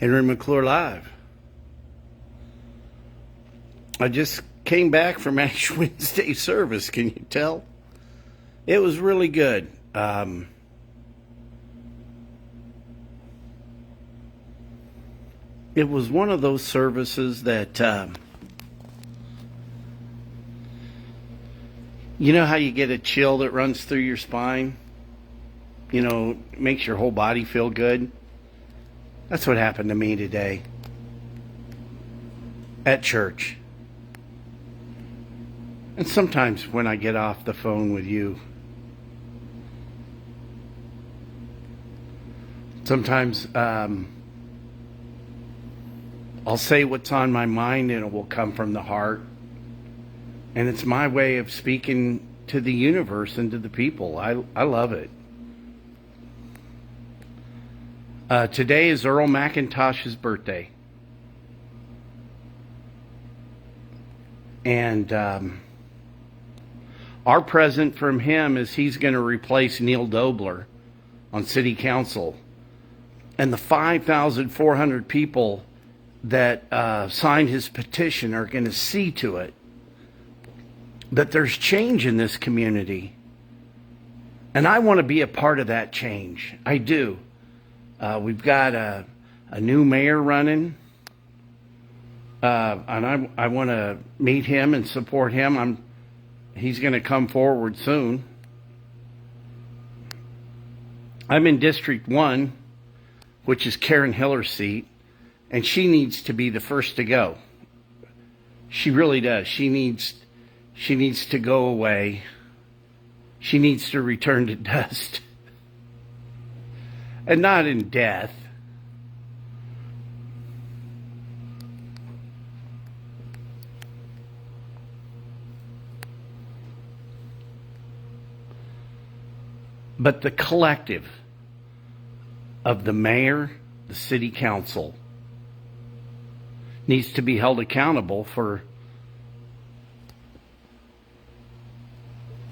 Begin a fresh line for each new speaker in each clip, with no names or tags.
Henry McClure Live. I just came back from Ash Wednesday service, can you tell? It was really good. It was one of those services that, you know how you get a chill that runs through your spine? You know, makes your whole body feel good? That's what happened to me today at church. And sometimes when I get off the phone with you, sometimes I'll say what's on my mind and it will come from the heart. And it's my way of speaking to the universe and to the people. I love it. Today is Earl Macintosh's birthday. And our present from him is he's going to replace Neil Dobler on city council. And the 5,400 people that signed his petition are going to see to it that there's change in this community. And I want to be a part of that change. I do. We've got a new mayor running. And I want to meet him and support him. He's going to come forward soon. I'm in District 1, which is Karen Hiller's seat, and she needs to be the first to go. She really does. She needs to go away. She needs to return to dust. And not in death. But the collective of the mayor, the city council, needs to be held accountable for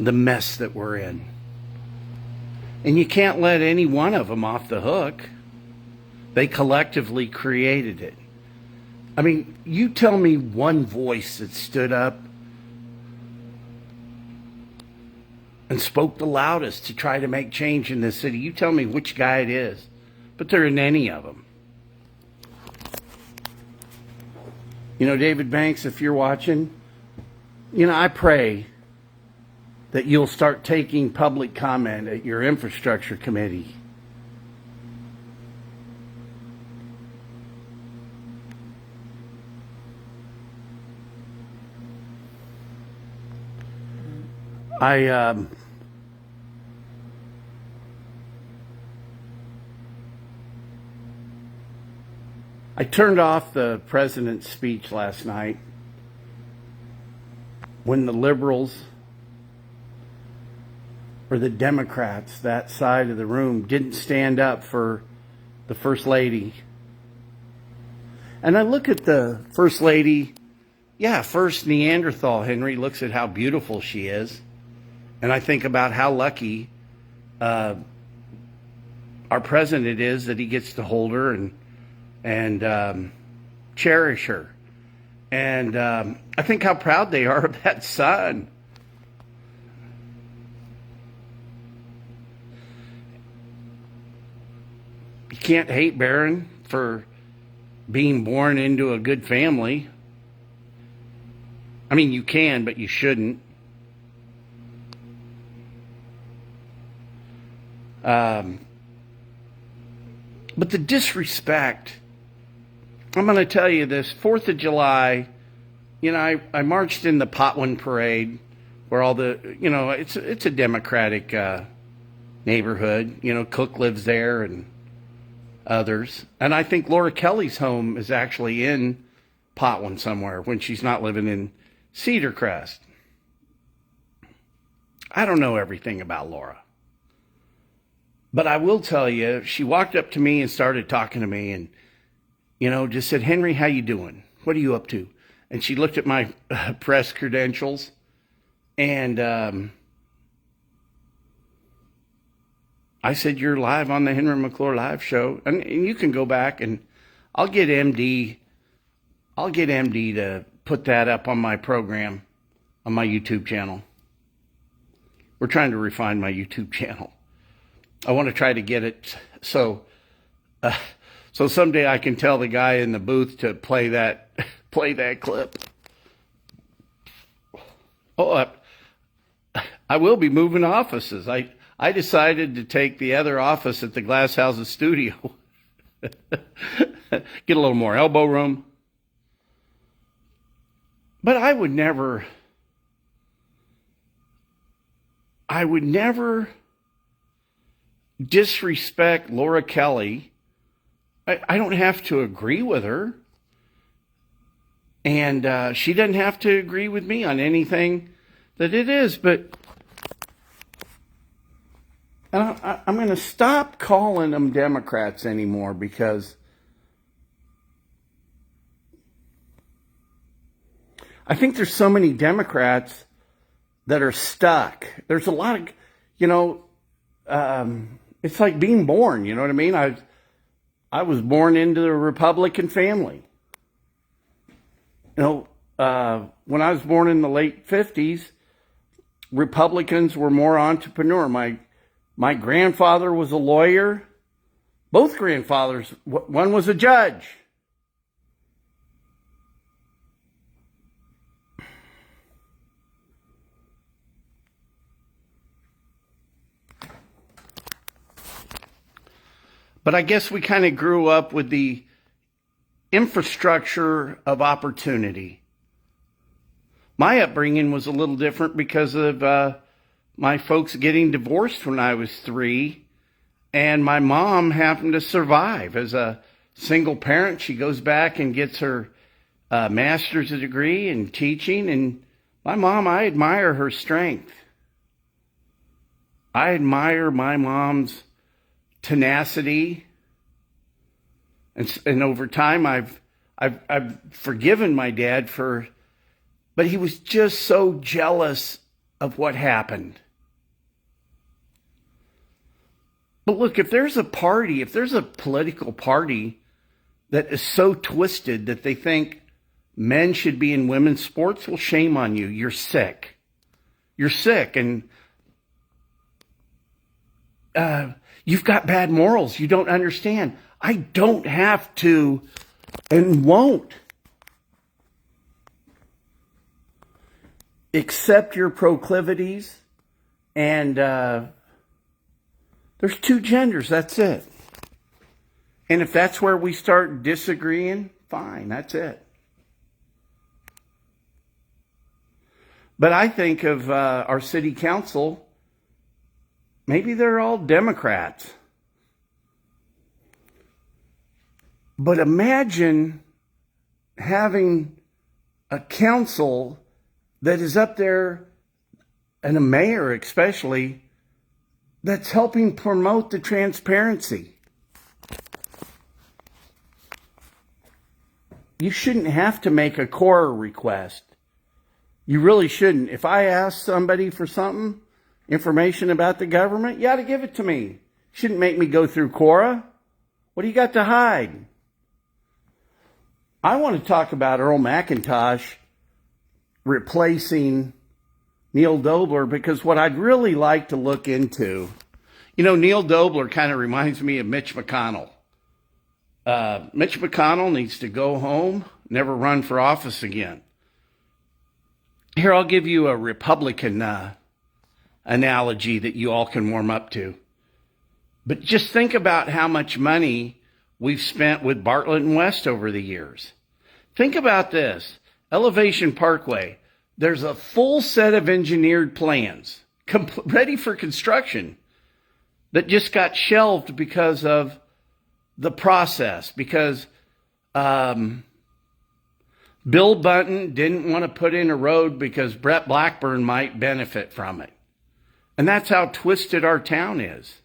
the mess that we're in. And you can't let any one of them off the hook. They collectively created it. I mean, you tell me one voice that stood up and spoke the loudest to try to make change in this city. You tell me which guy it is. But there isn't any of them. You know, David Banks, if you're watching, you know, I pray that you'll start taking public comment at your infrastructure committee. I turned off the president's speech last night when the liberals or the Democrats, that side of the room, didn't stand up for the First Lady. And I look at the First Lady, first Neanderthal Henry looks at how beautiful she is. And I think about how lucky our president is that he gets to hold her and cherish her. And I think how proud they are of that son. You can't hate Barron for being born into a good family. I mean, you can, but you shouldn't. But the disrespect, I'm going to tell you this, 4th of July, you know, I marched in the Potwin Parade where all the, you know, it's a Democratic neighborhood. You know, Cook lives there and others. And I think Laura Kelly's home is actually in Potwin somewhere when she's not living in Cedar Crest. I don't know everything about Laura. But I will tell you, she walked up to me and started talking to me and, you know, just said, "Henry, how you doing? What are you up to?" And she looked at my press credentials and I said, "You're live on the Henry McClure Live show." And you can go back and I'll get MD. I'll get MD to put that up on my program, on my YouTube channel. We're trying to refine my YouTube channel. I want to try to get it so someday I can tell the guy in the booth to play that clip. Oh, I will be moving offices. I decided to take the other office at the Glass Houses studio. Get a little more elbow room. But I would never disrespect Laura Kelly. I don't have to agree with her. And she doesn't have to agree with me on anything that it is. But I'm going to stop calling them Democrats anymore, because I think there's so many Democrats that are stuck. There's a lot of, it's like being born, you know what I mean? I was born into a Republican family. When I was born in the late 50s, Republicans were more entrepreneur. My grandfather was a lawyer. Both grandfathers, one was a judge. But I guess we kind of grew up with the infrastructure of opportunity. My upbringing was a little different because of my folks getting divorced when I was 3, and my mom happened to survive as a single parent. She goes back and gets her master's degree in teaching, and my mom, I admire her strength. I admire my mom's tenacity, and over time I've forgiven my dad but he was just so jealous of what happened. But look, if there's a political party that is so twisted that they think men should be in women's sports, well, shame on you. You're sick. You're sick, and you've got bad morals. You don't understand. I don't have to and won't accept your proclivities. And there's 2 genders. That's it. And if that's where we start disagreeing, fine. That's it. But I think of our city council, maybe they're all Democrats. But imagine having a council that is up there, and a mayor especially, that's helping promote the transparency. You shouldn't have to make a Cora request. You really shouldn't. If I ask somebody for something, information about the government, you ought to give it to me. You shouldn't make me go through Cora. What do you got to hide? I want to talk about Earl Macintosh replacing Neil Dobler, because what I'd really like to look into, Neil Dobler kind of reminds me of Mitch McConnell. Mitch McConnell needs to go home, never run for office again. Here, I'll give you a Republican analogy that you all can warm up to. But just think about how much money we've spent with Bartlett and West over the years. Think about this. Elevation Parkway. There's a full set of engineered plans ready for construction that just got shelved because of the process, because Bill Bunton didn't want to put in a road because Brett Blackburn might benefit from it. And that's how twisted our town is.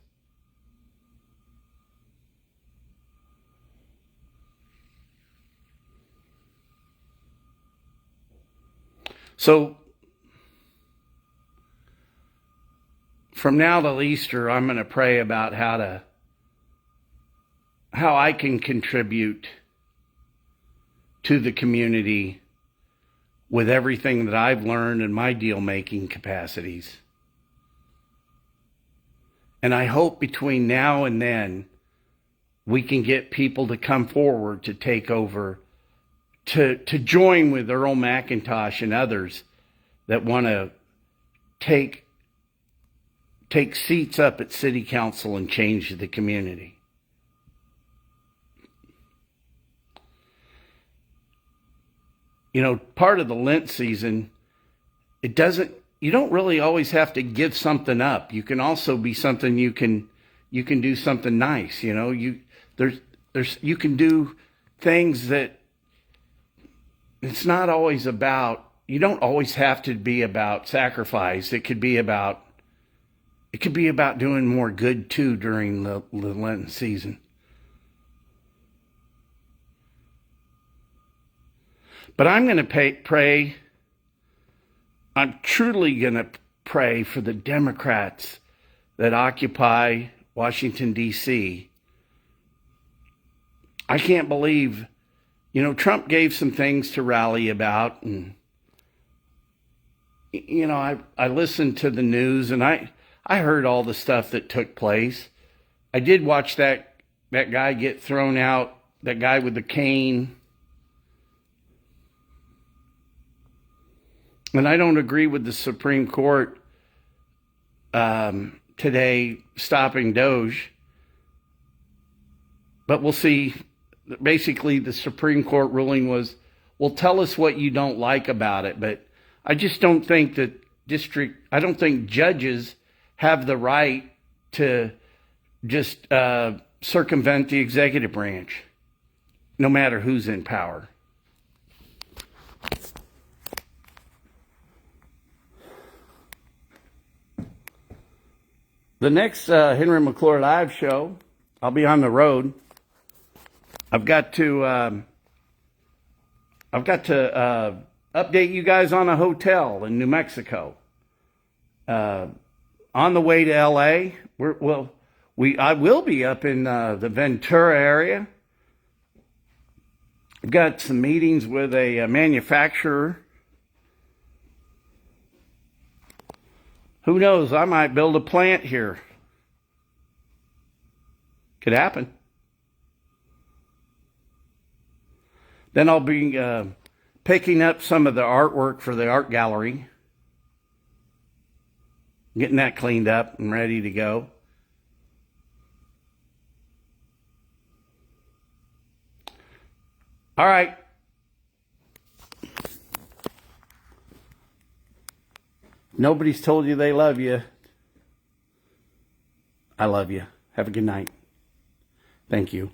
So from now till Easter, I'm going to pray about how I can contribute to the community with everything that I've learned in my deal-making capacities. And I hope between now and then, we can get people to come forward to take over, to join with Earl Macintosh and others that want to take seats up at city council and change the community. You know, part of the Lent season, you don't really always have to give something up. You can also be something you can do something nice. You know, you can do things that it's not always about. You don't always have to be about sacrifice. It could be about doing more good too during the Lenten season. But I'm going to pray. I'm truly going to pray for the Democrats that occupy Washington, D.C. I can't believe, you know, Trump gave some things to rally about. And, you know, I listened to the news and I heard all the stuff that took place. I did watch that guy get thrown out, that guy with the cane. And I don't agree with the Supreme Court today stopping Doge. But we'll see. Basically, the Supreme Court ruling was, well, tell us what you don't like about it. But I just don't think that I don't think judges have the right to just circumvent the executive branch, no matter who's in power. The next Henry McClure live show, I'll be on the road. I've got to update you guys on a hotel in New Mexico. On the way to LA, I will be up in the Ventura area. I've got some meetings with a manufacturer. Who knows? I might build a plant here. Could happen. Then I'll be picking up some of the artwork for the art gallery. Getting that cleaned up and ready to go. All right. Nobody's told you they love you. I love you. Have a good night. Thank you.